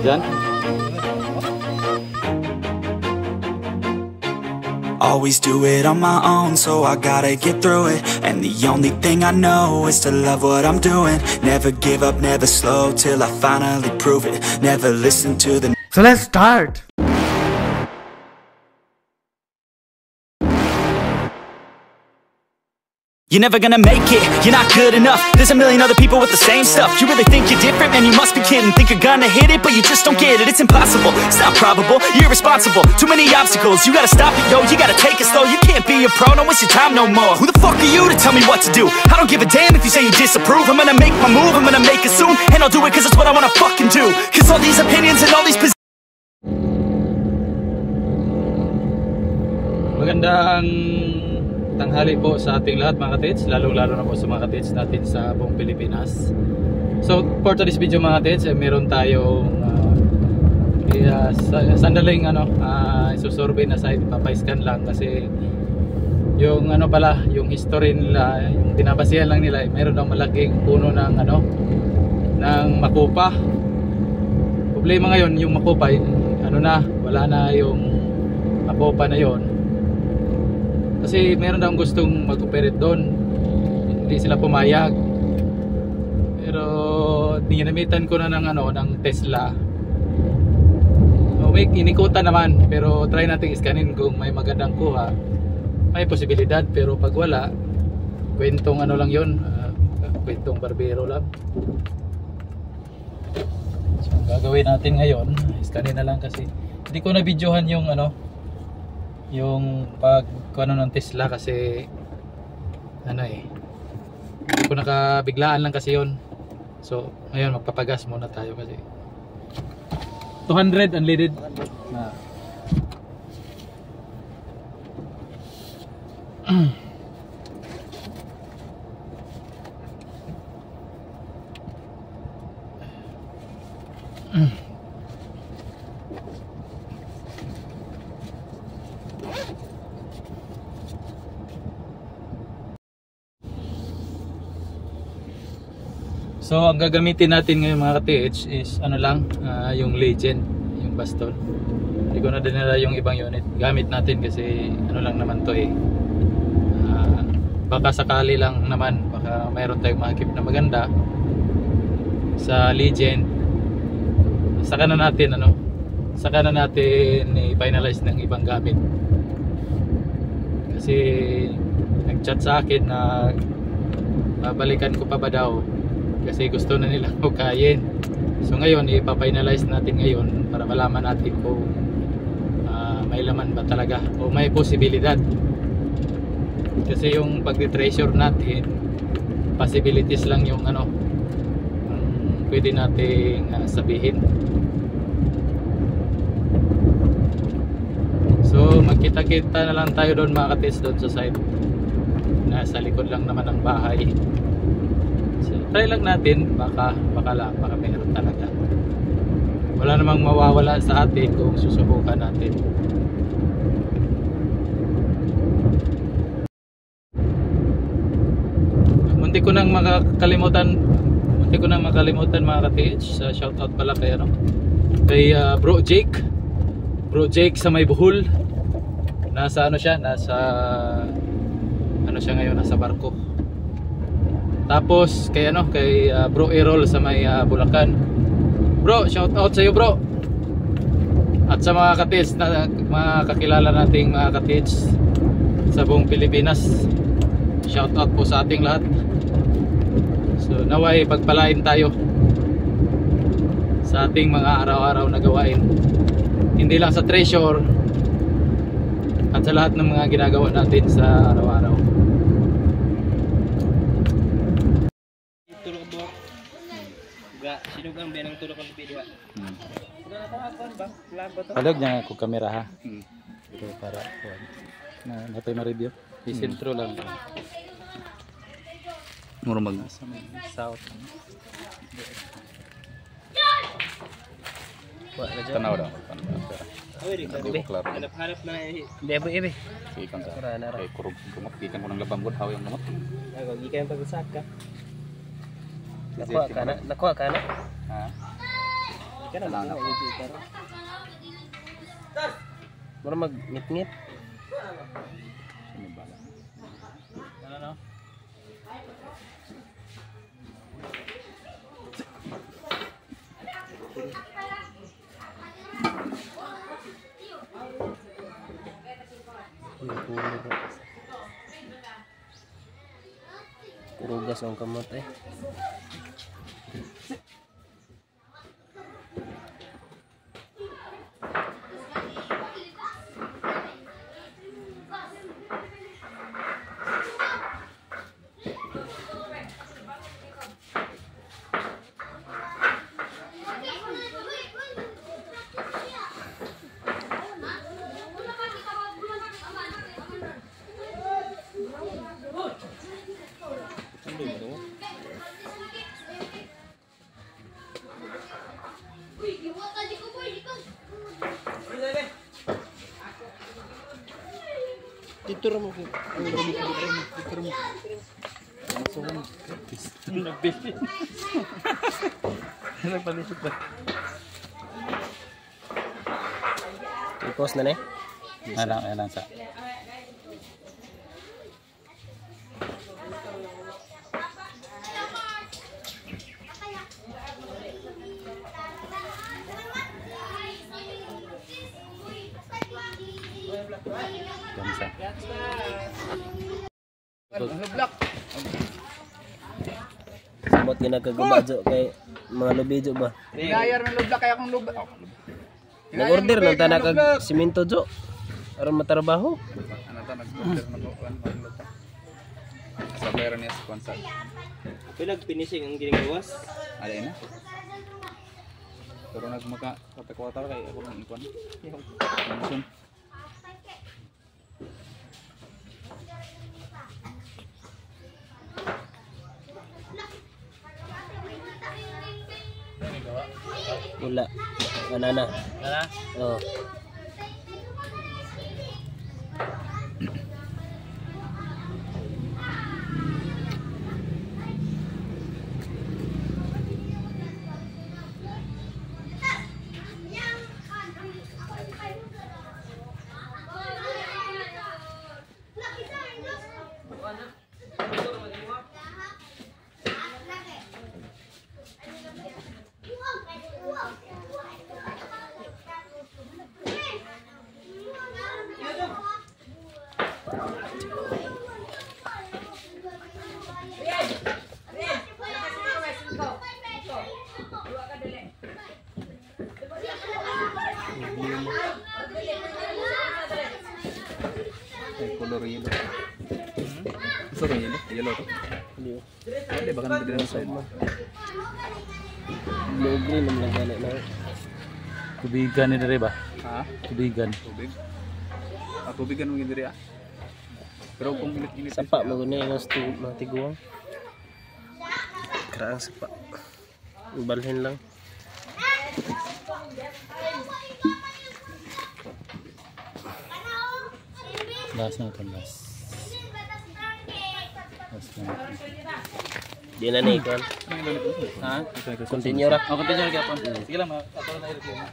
Diyan? Always do it on my own, so I gotta get through it. And the only thing I know is to love what I'm doing. Never give up, never slow, till I finally prove it. Never listen to the... So let's start. You're never gonna make it, you're not good enough. There's a million other people with the same stuff. You really think you're different? Man, you must be kidding. Think you're gonna hit it, but you just don't get it. It's impossible, it's not probable, you're irresponsible. Too many obstacles, you gotta stop it, yo. You gotta take it slow, you can't be a pro. Don't waste your time no more. Who the fuck are you to tell me what to do? I don't give a damn if you say you disapprove. I'm gonna make my move, I'm gonna make it soon. And I'll do it cause it's what I wanna fucking do. Cause all these opinions and all these Magandang tanghali po sa ating lahat mga katits, lalo-lalo na po sa mga katits natin sa buong Pilipinas. So for today's video mga katits, meron tayong sandaling isusurvey na site, papay-scan lang kasi yung yung history nila, yung binabasihan lang nila, meron daw malaking puno ng ng makupa. Problema ngayon yung makupa, wala na yung makupa na yon. Kasi meron daw gustong mag-operate doon, hindi sila pumayag. Pero dinamitan ko na ng Tesla. May inikutan naman, pero try natin iskanin kung may magandang kuha. May posibilidad, pero pag wala, kwentong lang yun, kwentong barbero lang. So ang gagawin natin ngayon, iskanin na lang kasi hindi ko na videohan yung yung pag ng Tesla kasi hindi ko nakabiglaan lang kasi yon. So ngayon magpapagas muna tayo kasi 200 unleaded na. So ang gagamitin natin ngayon mga ka-TH is yung Legend, yung baston. Hindi ko na dinala yung ibang unit. Gamit natin kasi lang naman to baka sakali lang naman, baka mayroon tayong makikip na maganda sa Legend. Saka na natin i-finalize ng ibang gamit. Kasi nag-chat sa akin na babalikan ko pa ba daw kasi gusto na nilang hukayin. So ngayon ipa-finalize natin ngayon para malaman natin kung may laman ba talaga o may posibilidad. Kasi yung pag-treasure natin, possibilities lang yung pwede nating sabihin. So magkita-kita na lang tayo doon mga ka-test, doon sa site. Nasa likod lang naman ng bahay. So, try lang natin, baka meron talaga. Wala namang mawawala sa atin kung susubukan natin. Munti ko nang makalimutan mga ka-TH. Shoutout pala kay Bro Jake sa May Buhol. Nasa siya ngayon, nasa barko. Tapos kay Bro Errol sa May Bulacan. Bro, shout out sa iyo bro. At sa mga ka-TH na mga kakilala nating mga ka-TH sa buong Pilipinas, shout out po sa ating lahat. So naway pagpalain tayo sa ating mga araw-araw na gawain, hindi lang sa treasure at sa lahat ng mga ginagawa natin sa araw-araw. Sinugang bilang tulog ang video. Palag niya ako kamera ha. Pero para natin ma-review. I-intro lang. Normal na sa south. Tanaw daw. Hanap-hanap na ibe. Ikan ka. Kay kurog kumot ikan ko ng labang gud haw yung kumot. Gikan pag-usak ka. Nakuha ka na? Ha? Kana lang ako dito. Mura mag-ngit-ngit. Ano? Puro gas ang kamot eh. Titur mo ko. Titur mo. Nagbitin. Nagpalisip ba? I-post na ne? Alang sa. Kamsa. Samot ginagagumadyo kay mga lubidyo ba? Inayar ng lubla kaya kung lubla. Nag-order ng tanak kag simento jo. Aron matrabaho. Ano to nag-order na ko kan lupa. Sa bayran niya sa konsa. Pinag-finishing ang ginagawas. Alay na. Pero nagmaka katakwatar kay ako ng ikon. Mansun. Wala. Banana. Ano? Oh. Ay color yellow. Sorry yellow. Yellow to. Hindi baka nabigyan ng side mo. Blue green naman lang gani na. Tubigan ni dere ba? Ha? Tubigan. Tubig. Tubigan mo gindiri ah. Pero kung init Sapa mo gani ang mga tiguang. Karaang sapa. Balhin lang. Last na ito, last. Last na ito. Di na ni ikon. Ha? Continue ra. Oh, continue lagi ako. Sige lang, ato na i-review mo.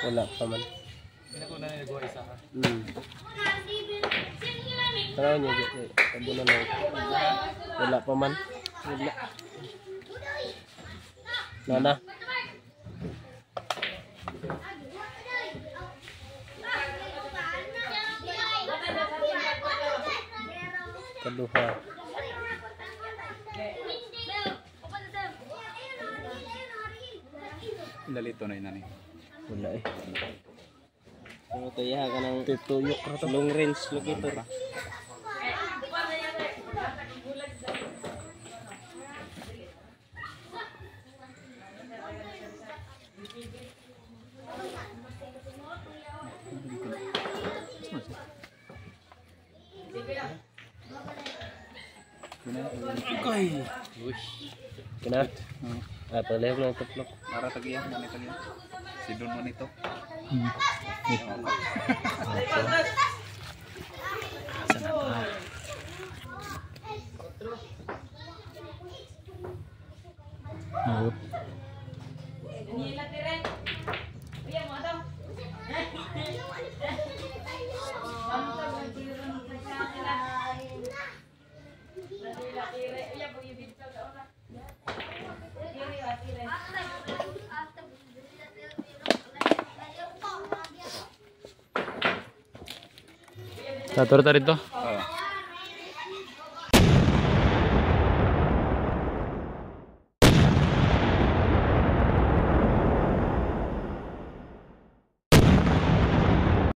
Wala pa man. Hindi ko na nagawa isa ha. Tara niyo dito. Abo na lang. Wala pa man. Wala. Nana. Kaduha. Lalito na inani. Wala eh. Pero kaya ka ng tutuyok ra to. Long range locator. Kena? Ah, palihog lang tuplok. Mara tagiya, mani tagiya. Si Don man ito. na to. Oh. Tatur tadi tuh.